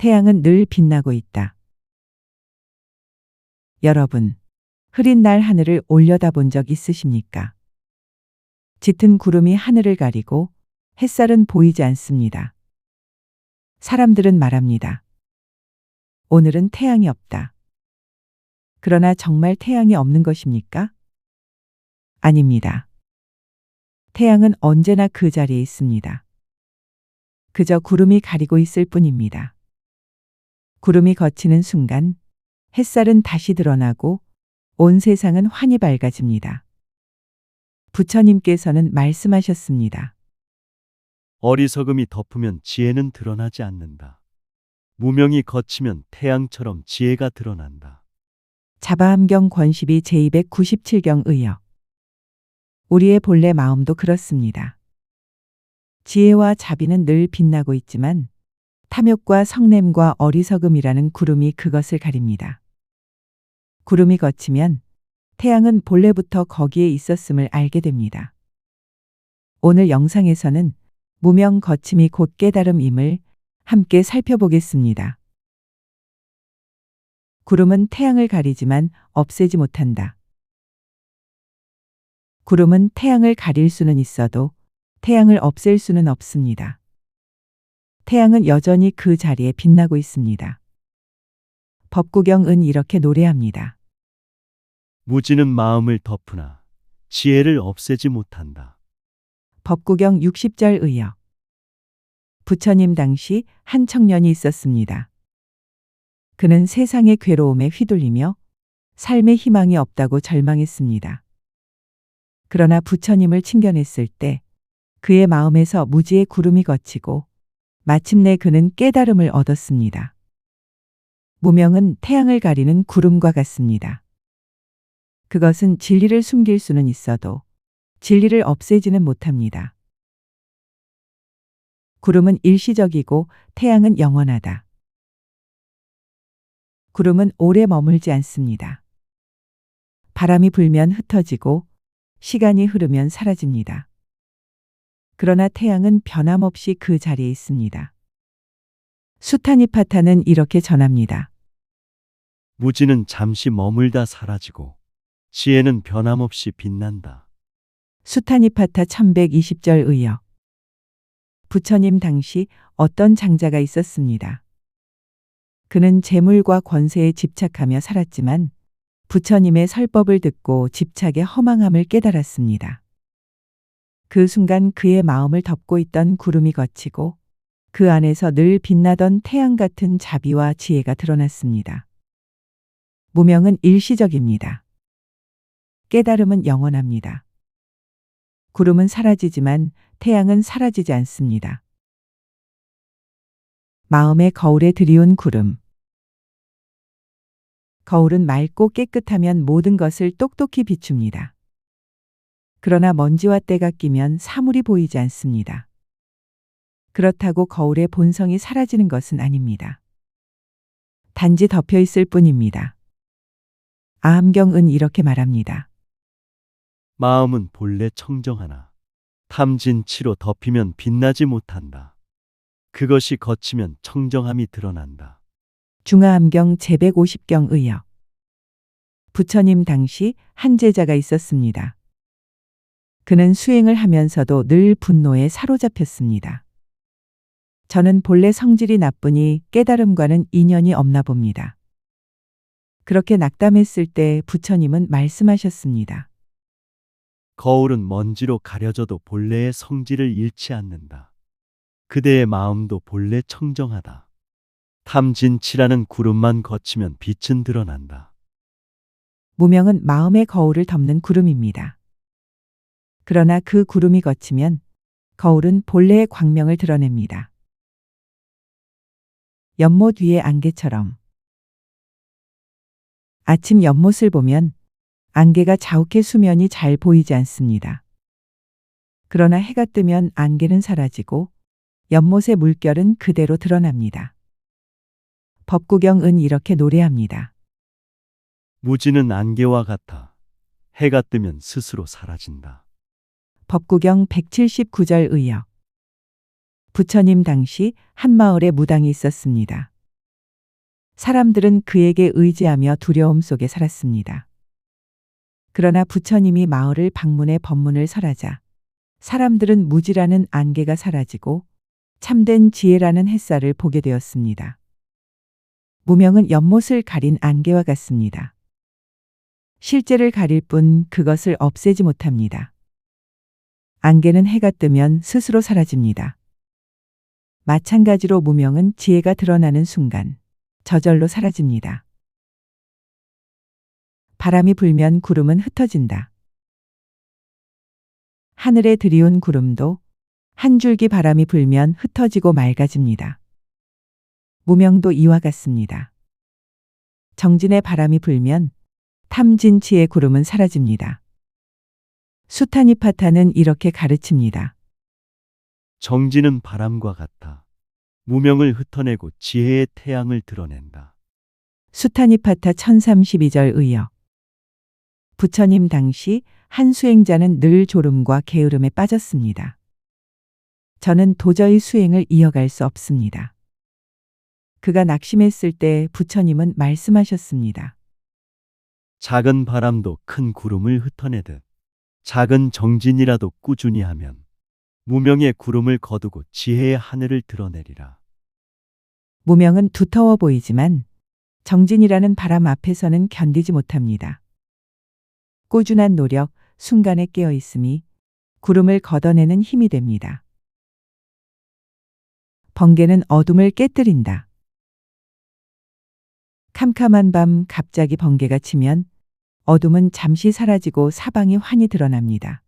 태양은 늘 빛나고 있다. 여러분, 흐린 날 하늘을 올려다본 적 있으십니까? 짙은 구름이 하늘을 가리고 햇살은 보이지 않습니다. 사람들은 말합니다. 오늘은 태양이 없다. 그러나 정말 태양이 없는 것입니까? 아닙니다. 태양은 언제나 그 자리에 있습니다. 그저 구름이 가리고 있을 뿐입니다. 구름이 걷히는 순간 햇살은 다시 드러나고 온 세상은 환히 밝아집니다. 부처님께서는 말씀하셨습니다. 어리석음이 덮으면 지혜는 드러나지 않는다. 무명이 걷히면 태양처럼 지혜가 드러난다. 자바암경 권십이 제297경 의역. 우리의 본래 마음도 그렇습니다. 지혜와 자비는 늘 빛나고 있지만 탐욕과 성냄과 어리석음이라는 구름이 그것을 가립니다. 구름이 걷히면 태양은 본래부터 거기에 있었음을 알게 됩니다. 오늘 영상에서는 무명 거침이 곧 깨달음임을 함께 살펴보겠습니다. 구름은 태양을 가리지만 없애지 못한다. 구름은 태양을 가릴 수는 있어도 태양을 없앨 수는 없습니다. 태양은 여전히 그 자리에 빛나고 있습니다. 법구경은 이렇게 노래합니다. 무지는 마음을 덮으나 지혜를 없애지 못한다. 법구경 60절 의역. 부처님 당시 한 청년이 있었습니다. 그는 세상의 괴로움에 휘둘리며 삶의 희망이 없다고 절망했습니다. 그러나 부처님을 친견했을 때 그의 마음에서 무지의 구름이 걷히고 마침내 그는 깨달음을 얻었습니다. 무명은 태양을 가리는 구름과 같습니다. 그것은 진리를 숨길 수는 있어도 진리를 없애지는 못합니다. 구름은 일시적이고 태양은 영원하다. 구름은 오래 머물지 않습니다. 바람이 불면 흩어지고 시간이 흐르면 사라집니다. 그러나 태양은 변함없이 그 자리에 있습니다. 수타니파타는 이렇게 전합니다. 무지는 잠시 머물다 사라지고 지혜는 변함없이 빛난다. 수타니파타 1120절 의역. 부처님 당시 어떤 장자가 있었습니다. 그는 재물과 권세에 집착하며 살았지만 부처님의 설법을 듣고 집착의 허망함을 깨달았습니다. 그 순간 그의 마음을 덮고 있던 구름이 걷히고 그 안에서 늘 빛나던 태양 같은 자비와 지혜가 드러났습니다. 무명은 일시적입니다. 깨달음은 영원합니다. 구름은 사라지지만 태양은 사라지지 않습니다. 마음의 거울에 들이운 구름. 거울은 맑고 깨끗하면 모든 것을 똑똑히 비춥니다. 그러나 먼지와 때가 끼면 사물이 보이지 않습니다. 그렇다고 거울의 본성이 사라지는 것은 아닙니다. 단지 덮여 있을 뿐입니다. 아함경은 이렇게 말합니다. 마음은 본래 청정하나 탐진 치로 덮이면 빛나지 못한다. 그것이 걷히면 청정함이 드러난다. 중아함경 제150경 의역. 부처님 당시 한 제자가 있었습니다. 그는 수행을 하면서도 늘 분노에 사로잡혔습니다. 저는 본래 성질이 나쁘니 깨달음과는 인연이 없나 봅니다. 그렇게 낙담했을 때 부처님은 말씀하셨습니다. 거울은 먼지로 가려져도 본래의 성질을 잃지 않는다. 그대의 마음도 본래 청정하다. 탐진치라는 구름만 거치면 빛은 드러난다. 무명은 마음의 거울을 덮는 구름입니다. 그러나 그 구름이 걷히면 거울은 본래의 광명을 드러냅니다. 연못 위의 안개처럼. 아침 연못을 보면 안개가 자욱해 수면이 잘 보이지 않습니다. 그러나 해가 뜨면 안개는 사라지고 연못의 물결은 그대로 드러납니다. 법구경은 이렇게 노래합니다. 무지는 안개와 같아 해가 뜨면 스스로 사라진다. 법구경 179절 의역. 부처님 당시 한 마을에 무당이 있었습니다. 사람들은 그에게 의지하며 두려움 속에 살았습니다. 그러나 부처님이 마을을 방문해 법문을 설하자 사람들은 무지라는 안개가 사라지고 참된 지혜라는 햇살을 보게 되었습니다. 무명은 연못을 가린 안개와 같습니다. 실제를 가릴 뿐 그것을 없애지 못합니다. 안개는 해가 뜨면 스스로 사라집니다. 마찬가지로 무명은 지혜가 드러나는 순간 저절로 사라집니다. 바람이 불면 구름은 흩어진다. 하늘에 들이운 구름도 한 줄기 바람이 불면 흩어지고 맑아집니다. 무명도 이와 같습니다. 정진의 바람이 불면 탐진치의 구름은 사라집니다. 수타니파타는 이렇게 가르칩니다. 정진은 바람과 같아 무명을 흩어내고 지혜의 태양을 드러낸다. 수타니파타 1032절 의역. 부처님 당시 한 수행자는 늘 졸음과 게으름에 빠졌습니다. 저는 도저히 수행을 이어갈 수 없습니다. 그가 낙심했을 때 부처님은 말씀하셨습니다. 작은 바람도 큰 구름을 흩어내듯 작은 정진이라도 꾸준히 하면 무명의 구름을 거두고 지혜의 하늘을 드러내리라. 무명은 두터워 보이지만 정진이라는 바람 앞에서는 견디지 못합니다. 꾸준한 노력, 순간에 깨어 있음이 구름을 걷어내는 힘이 됩니다. 번개는 어둠을 깨뜨린다. 캄캄한 밤 갑자기 번개가 치면 어둠은 잠시 사라지고 사방이 환히 드러납니다.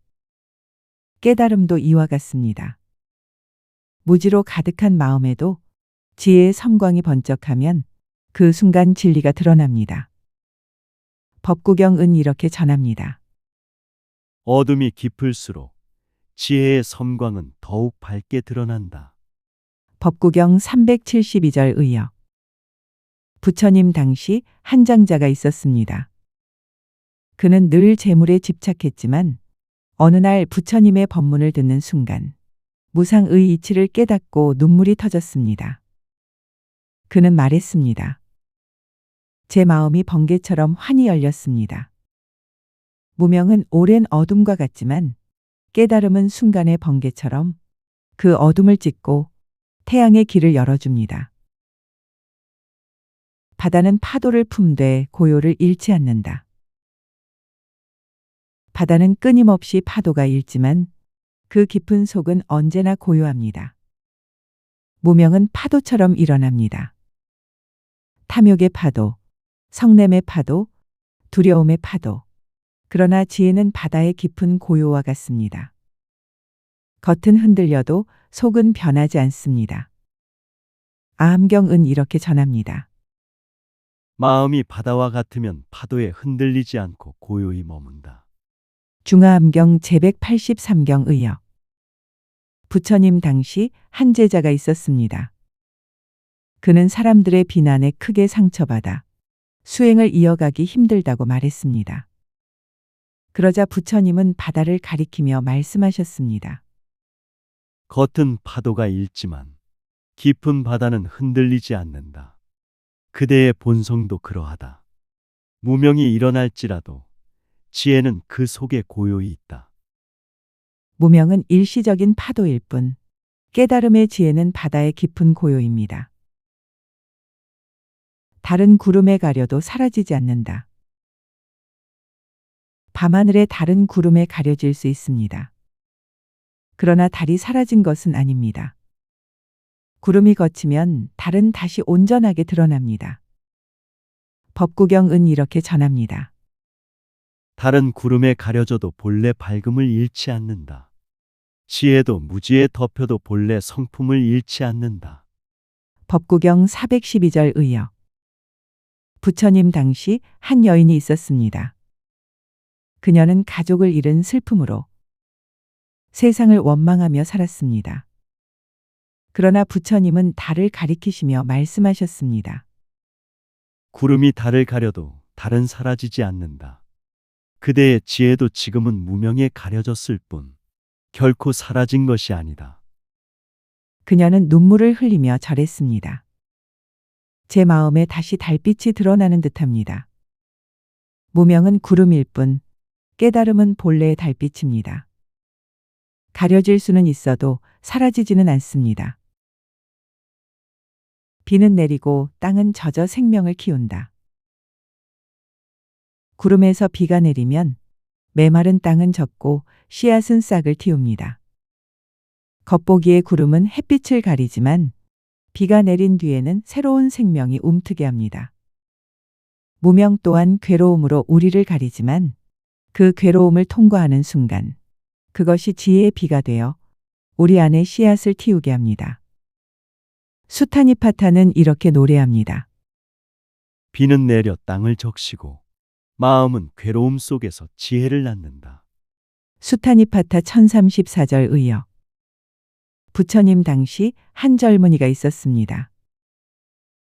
깨달음도 이와 같습니다. 무지로 가득한 마음에도 지혜의 섬광이 번쩍하면 그 순간 진리가 드러납니다. 법구경은 이렇게 전합니다. 어둠이 깊을수록 지혜의 섬광은 더욱 밝게 드러난다. 법구경 372절 의역. 부처님 당시 한 장자가 있었습니다. 그는 늘 재물에 집착했지만 어느 날 부처님의 법문을 듣는 순간 무상의 이치를 깨닫고 눈물이 터졌습니다. 그는 말했습니다. 제 마음이 번개처럼 환히 열렸습니다. 무명은 오랜 어둠과 같지만 깨달음은 순간의 번개처럼 그 어둠을 찢고 태양의 길을 열어줍니다. 바다는 파도를 품되 고요를 잃지 않는다. 바다는 끊임없이 파도가 일지만 그 깊은 속은 언제나 고요합니다. 무명은 파도처럼 일어납니다. 탐욕의 파도, 성냄의 파도, 두려움의 파도. 그러나 지혜는 바다의 깊은 고요와 같습니다. 겉은 흔들려도 속은 변하지 않습니다. 아함경은 이렇게 전합니다. 마음이 바다와 같으면 파도에 흔들리지 않고 고요히 머문다. 중화암경 제183경 의역. 부처님 당시 한 제자가 있었습니다. 그는 사람들의 비난에 크게 상처받아 수행을 이어가기 힘들다고 말했습니다. 그러자 부처님은 바다를 가리키며 말씀하셨습니다. 겉은 파도가 일지만 깊은 바다는 흔들리지 않는다. 그대의 본성도 그러하다. 무명이 일어날지라도 지혜는 그 속에 고요히 있다. 무명은 일시적인 파도일 뿐 깨달음의 지혜는 바다의 깊은 고요입니다. 다른 구름에 가려도 사라지지 않는다. 밤하늘에 다른 구름에 가려질 수 있습니다. 그러나 달이 사라진 것은 아닙니다. 구름이 걷히면 달은 다시 온전하게 드러납니다. 법구경은 이렇게 전합니다. 다른 구름에 가려져도 본래 밝음을 잃지 않는다. 지혜도 무지에 덮여도 본래 성품을 잃지 않는다. 법구경 412절 의역. 부처님 당시 한 여인이 있었습니다. 그녀는 가족을 잃은 슬픔으로 세상을 원망하며 살았습니다. 그러나 부처님은 달을 가리키시며 말씀하셨습니다. 구름이 달을 가려도 달은 사라지지 않는다. 그대의 지혜도 지금은 무명에 가려졌을 뿐 결코 사라진 것이 아니다. 그녀는 눈물을 흘리며 절했습니다. 제 마음에 다시 달빛이 드러나는 듯합니다. 무명은 구름일 뿐 깨달음은 본래의 달빛입니다. 가려질 수는 있어도 사라지지는 않습니다. 비는 내리고 땅은 젖어 생명을 키운다. 구름에서 비가 내리면 메마른 땅은 젖고 씨앗은 싹을 틔웁니다. 겉보기에 구름은 햇빛을 가리지만 비가 내린 뒤에는 새로운 생명이 움트게 합니다. 무명 또한 괴로움으로 우리를 가리지만 그 괴로움을 통과하는 순간 그것이 지혜의 비가 되어 우리 안에 씨앗을 틔우게 합니다. 수타니파타는 이렇게 노래합니다. 비는 내려 땅을 적시고 마음은 괴로움 속에서 지혜를 낳는다. 수타니파타 1034절 의역. 부처님 당시 한 젊은이가 있었습니다.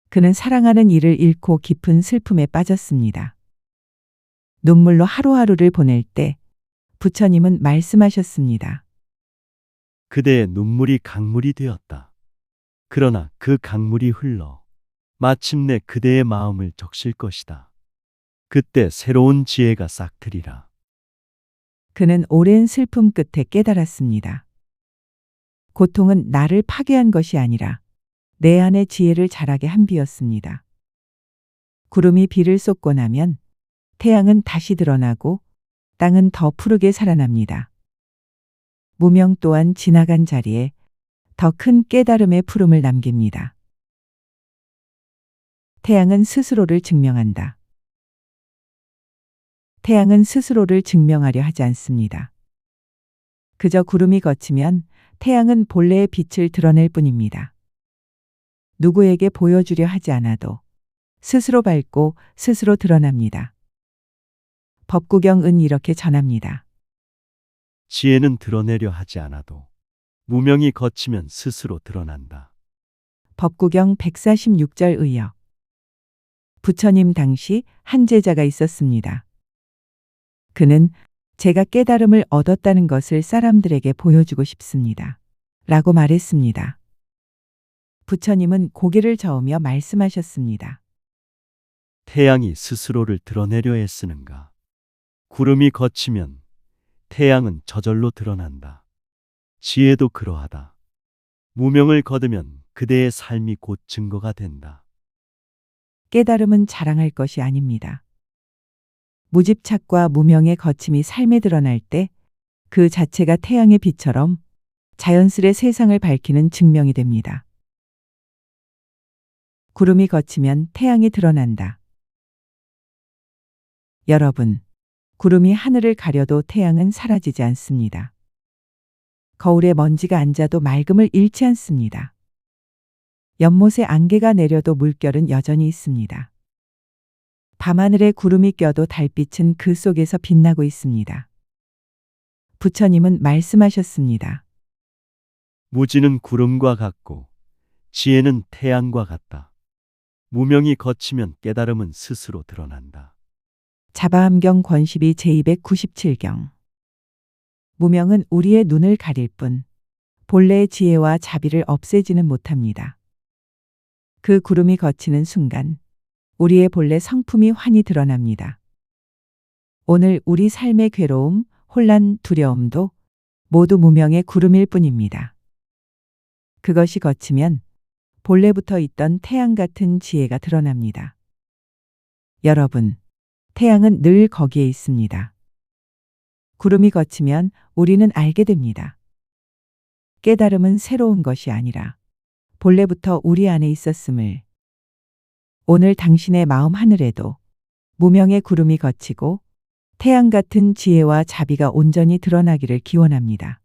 그는 사랑하는 이를 잃고 깊은 슬픔에 빠졌습니다. 눈물로 하루하루를 보낼 때 부처님은 말씀하셨습니다. 그대의 눈물이 강물이 되었다. 그러나 그 강물이 흘러 마침내 그대의 마음을 적실 것이다. 그때 새로운 지혜가 싹트리라. 그는 오랜 슬픔 끝에 깨달았습니다. 고통은 나를 파괴한 것이 아니라 내 안의 지혜를 자라게 한 비였습니다. 구름이 비를 쏟고 나면 태양은 다시 드러나고 땅은 더 푸르게 살아납니다. 무명 또한 지나간 자리에 더 큰 깨달음의 푸름을 남깁니다. 태양은 스스로를 증명한다. 태양은 스스로를 증명하려 하지 않습니다. 그저 구름이 걷히면 태양은 본래의 빛을 드러낼 뿐입니다. 누구에게 보여주려 하지 않아도 스스로 밝고 스스로 드러납니다. 법구경은 이렇게 전합니다. 지혜는 드러내려 하지 않아도 무명이 걷히면 스스로 드러난다. 법구경 146절 의역. 부처님 당시 한 제자가 있었습니다. 그는 제가 깨달음을 얻었다는 것을 사람들에게 보여주고 싶습니다. 라고 말했습니다. 부처님은 고개를 저으며 말씀하셨습니다. 태양이 스스로를 드러내려 애쓰는가? 구름이 걷히면 태양은 저절로 드러난다. 지혜도 그러하다. 무명을 거두면 그대의 삶이 곧 증거가 된다. 깨달음은 자랑할 것이 아닙니다. 무집착과 무명의 거침이 삶에 드러날 때 그 자체가 태양의 빛처럼 자연스레 세상을 밝히는 증명이 됩니다. 구름이 걷히면 태양이 드러난다. 여러분, 구름이 하늘을 가려도 태양은 사라지지 않습니다. 거울에 먼지가 앉아도 맑음을 잃지 않습니다. 연못에 안개가 내려도 물결은 여전히 있습니다. 밤하늘에 구름이 껴도 달빛은 그 속에서 빛나고 있습니다. 부처님은 말씀하셨습니다. 무지는 구름과 같고 지혜는 태양과 같다. 무명이 걷히면 깨달음은 스스로 드러난다. 자바암경 권십이 제297경. 무명은 우리의 눈을 가릴 뿐 본래의 지혜와 자비를 없애지는 못합니다. 그 구름이 걷히는 순간 우리의 본래 성품이 환히 드러납니다. 오늘 우리 삶의 괴로움, 혼란, 두려움도 모두 무명의 구름일 뿐입니다. 그것이 걷히면 본래부터 있던 태양 같은 지혜가 드러납니다. 여러분, 태양은 늘 거기에 있습니다. 구름이 걷히면 우리는 알게 됩니다. 깨달음은 새로운 것이 아니라 본래부터 우리 안에 있었음을. 오늘 당신의 마음 하늘에도 무명의 구름이 걷히고 태양 같은 지혜와 자비가 온전히 드러나기를 기원합니다.